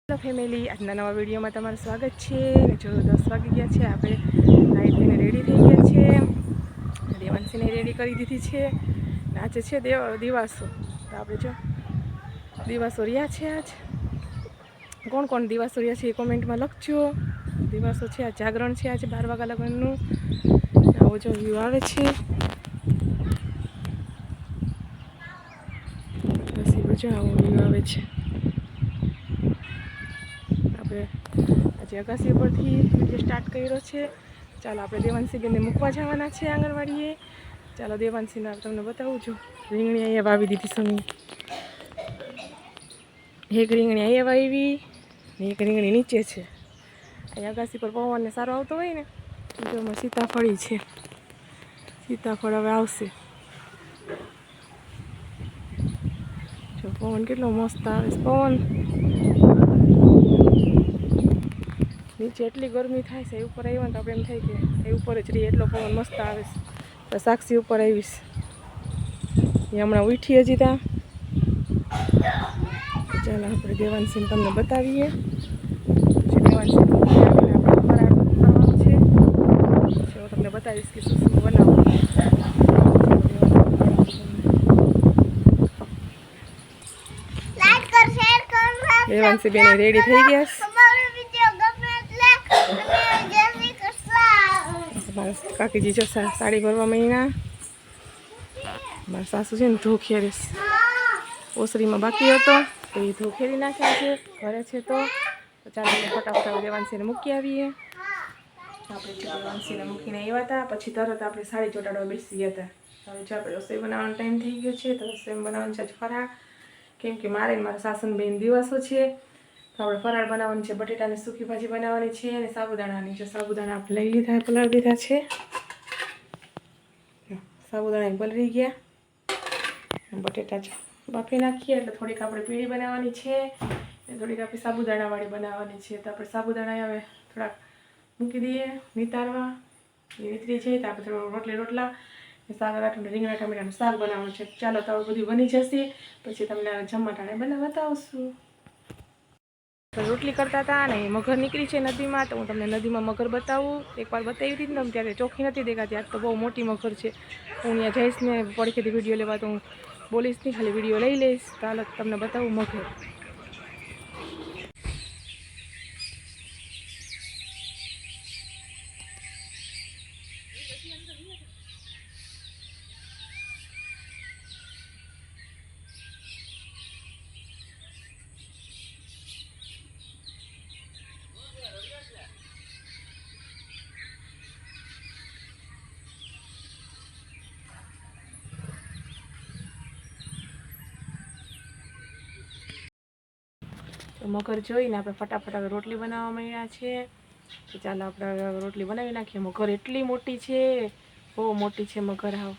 Hello family, આજના નવા વિડીયોમાં તમારું સ્વાગત છે. જો 10 વાગી ગયા છે, આપણે નાઈ ધોઈને રેડી થઈ ગયા છે. દેવાંશીને રેડી કરી દીધી છે. આજે છે દિવાસો, તો આપણે જો દિવાસો રહ્યા છે. આજ કોણ કોણ દિવાસો રહ્યા છે એ કોમેન્ટમાં લખજો. દિવાસો છે, આ જાગરણ છે આજે 12 વાગ્યા લગ્નનું. આવો જો વ્યૂ આવે છે. બસ જો આવો વ્યૂ આવે છે. આજે અગાસી ઉપરથી વિડીયો સ્ટાર્ટ કર્યો છે. ચાલો આપણે દેવાંશીબેનને મૂકવા જવાના છે આંગણવાડીએ. ચાલો દેવાંશીને તમને બતાવું છું. રીંગણી અહીંયા વાવી દીધી સમી. એક રીંગણી અહીંયા વાવી ને એક રીંગણી નીચે છે. અહીંયા અગાસી પર પવનને સારો આવતો હોય ને, જો એમાં સીતાફળી છે. સીતાફળ હવે આવશે. જો પવન કેટલો મસ્ત આવે છે. પવન નીચે એટલી ગરમી થાય છે, એ ઉપર આવ્યા ને તો આપણે એમ થાય કે એ ઉપર જ રહીએ, એટલો પવન મસ્ત આવે છે. તો સાક્ષી ઉપર આવીશ, એ હમણાં ઉઠી હજી ત્યાં. ચાલો આપણે દેવાંશીને તમને બતાવીએ. દેવાંશી ફરાળ કરવાનું છે. હું તમને બતાવીશ કે શું શું બનાવું. દેવાંશી બેન રેડી થઈ ગયા. મારા કાકીજી જો સાડી ભરવા મહિના. મારા સાસુ છે ને ધોખેરીશ ઓસરીમાં બાકી હતો તો એ ધોખેરી નાખ્યા છે. ઘરે છે તો ચાલો ફટાફટ દેવાંશીને મૂકી આવીએ. આપણે દેવાંશીને મૂકીને આવ્યા હતા, પછી તરત આપણે સાડી ચોટાડવા બેસી ગયા હતા. હવે જો આપણે રસોઈ બનાવવાનો ટાઈમ થઈ ગયો છે, તો રસોઈ બનાવવાનું છે ફરાળ. કેમ કે મારે મારા સાસુને દિવસો છે, તો આપણે ફરાળ બનાવવાની છે. બટેટાની સૂકી ભાજી બનાવવાની છે અને સાબુદાણાની. જો સાબુદાણા આપણે લઈ લીધા, પલાળી દીધા છે. સાબુદાણા પલળી ગયા. બટેટા બાફી નાખીએ એટલે થોડીક આપણે પીળી બનાવવાની છે અને થોડીક આપણે સાબુદાણાવાળી બનાવવાની છે. તો આપણે સાબુદાણા હવે થોડાક મૂકી દઈએ નિતારવા. એ નીતરી જાય તો આપણે થોડું રોટલા શાક રાઠું રીંગણા ટમેટાનું શાક બનાવવાનું છે. ચાલો તો બધું બની જશે, પછી તમને જમવા ટાણે બતાવશું. રોટલી કરતા હતા ને મગર નીકળી છે નદીમાં, તો હું તમને નદીમાં મગર બતાવું. એકવાર બતાવી હતી ને ત્યારે ચોખ્ખી નથી દેખાતી. આજ તો બહુ મોટી મગર છે. હું અહીંયા જઈશ ને પડખેથી વિડીયો લેવા તો હું બોલીશ નહીં, ખાલી વિડીયો લઈ લઈશ. તો હાલ તમને બતાવું મગર. મગર જોઈને આપણે ફટાફટ હવે રોટલી બનાવવા માંડ્યા છે. તો ચાલો આપણે રોટલી બનાવી નાખીએ. મગર એટલી મોટી છે, બહુ મોટી છે મગર. આવ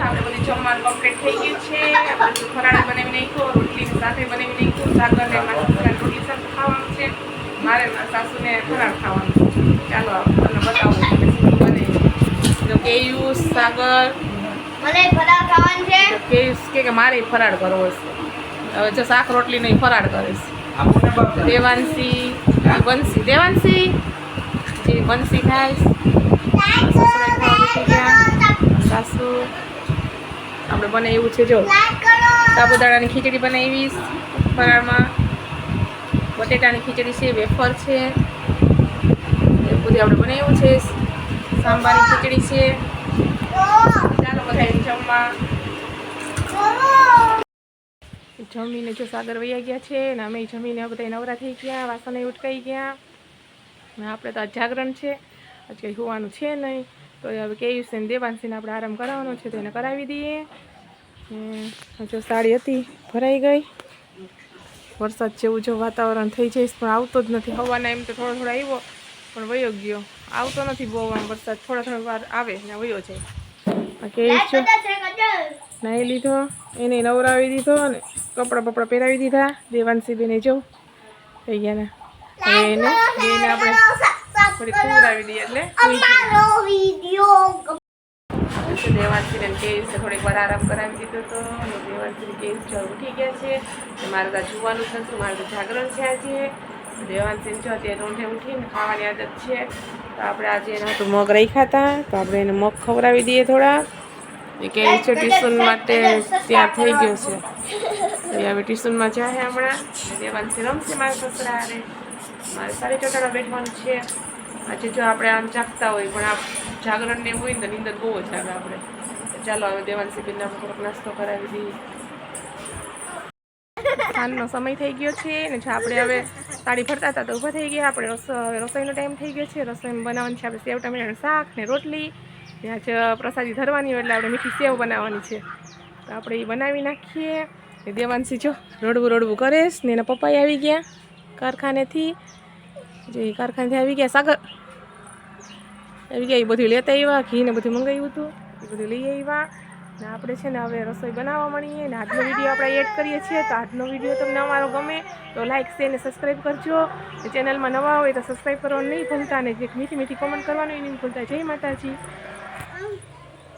આપણે બધી જમવાનું કમ્પ્લીટ થઈ ગયું છે. આપણે ફરાળી બનાવી નાખ્યો, રોટલી સાથે બનાવી નાખ્યું. સાગરને મારા રોટલી સાથે ખાવાનું છે, મારે મારા સાસુને ફરાળ ખાવાનું. ચાલો તમને બતાવું શું બને. જો કેયુસ સાગર મને ફરાળ ખાવાનું છે, કેયુસ કે મારે ફરાળ કરવો છે. હવે જો શાક રોટલી નહીં ફરાળ કરે છે. દેવાંશી બંસી, દેવાંશી જે બંસી ખાઈશ. સાસુ આપણે બનાવ્યું છે જો સાબુદાણાની ખીચડી બનાવીશ ફરાળમાં. બટેટાની ખીચડી છે, વેફર છે, એ બધું આપણે બનાવ્યું છે. સાંભારની ખીચડી છે. ચાલો બધા જમવા. જમીને જો સાગર વૈયા ગયા છે ને અમે જમીને બધા નવરા થઈ ગયા, વાસણ ઉટકાઈ ગયા. આપણે તો આ જાગરણ છે, આજ કંઈ હોવાનું છે નહીં. તો હવે કેયું છે ને દેવાંશીને આપણે આરામ કરાવવાનો છે, તો એને કરાવી દઈએ. જો સાડી હતી ભરાઈ ગઈ. વરસાદ જેવું જો વાતાવરણ થઈ જઈશ, પણ આવતો જ નથી. હવાના એમ તો થોડો થોડો આવ્યો પણ વયો ગયો. આવતો નથી બહુ આમ વરસાદ, થોડા વાર આવે ને વયો જાય. કેવું છે નાહી લીધો, એને નવરાવી દીધો ને કપડાં બપડા પહેરાવી દીધા. દેવાંશી બેને જો થઈ ગયા ને. હવે એને આપણે થોડી ખવડાવી દઈએ એટલે છે દેવાંશીને કેવી છે થોડીક વાર આરામ કરાવી દીધો હતો અને દેવાંશીને કેવી છે ઉઠી ગયા છે. મારે તો જોવાનું જ નહોતું, મારે તો જાગરણ છે આજે. દેવાંશીને જો અત્યારે ઊંઘે ઉઠીને ખાવાની આદત છે. તો આપણે આજે એના તો મગ રાખ્યા હતા, તો આપણે એને મગ ખવડાવી દઈએ થોડા. એ કેવી છે ટ્યુશન માટે ત્યાં થઈ ગયો છે. એ હવે ટ્યુશનમાં જાય હમણાં. દેવાંશી રમશે મારા સસરા હારે. મારે સારી ચોટાડા બેઠવાનું છે. આજે જો આપણે આમ જાગતા હોય પણ આ જાગરણ ને હોય ને તો નીંદર બહુ જ આવે આપણે. ચાલો હવે દેવાંશી બેનને આપણે થોડોક નાસ્તો કરાવી દઈએ. સાંજનો સમય થઈ ગયો છે ને જો આપણે હવે તાળી ફરતા હતા તો ઊભા થઈ ગયા. આપણે રસોઈનો ટાઈમ થઈ ગયો છે. રસોઈમાં બનાવવાની છે આપણે સેવ ટમેટાનું શાક ને રોટલી. ત્યાં જ પ્રસાદી ધરવાની હોય એટલે આપણે મીઠી સેવ બનાવવાની છે. તો આપણે એ બનાવી નાખીએ. દેવાંશી જો રડવું કરે છે ને એના પપ્પા આવી ગયા કારખાનેથી. જે કારખાનેથી આવી ગયા, સાગર આવી ગયા. એ બધું લેતા આવ્યા, ઘી ને બધું મંગાવ્યું હતું એ બધું લઈ આવ્યા. ને આપણે છે ને હવે રસોઈ બનાવવા મળીએ ને આજનો વિડીયો આપણે એડ કરીએ છીએ. તો આજનો વિડીયો તમને અમારો ગમે તો લાઇક શેર ને સબસ્ક્રાઈબ કરજો. ચેનલમાં નવા હોય તો સબસ્ક્રાઈબ કરવાનું નહીં ભૂલતા, ને જે મીઠી કોમેન્ટ કરવાનું નહીં ભૂલતા. જય માતાજી.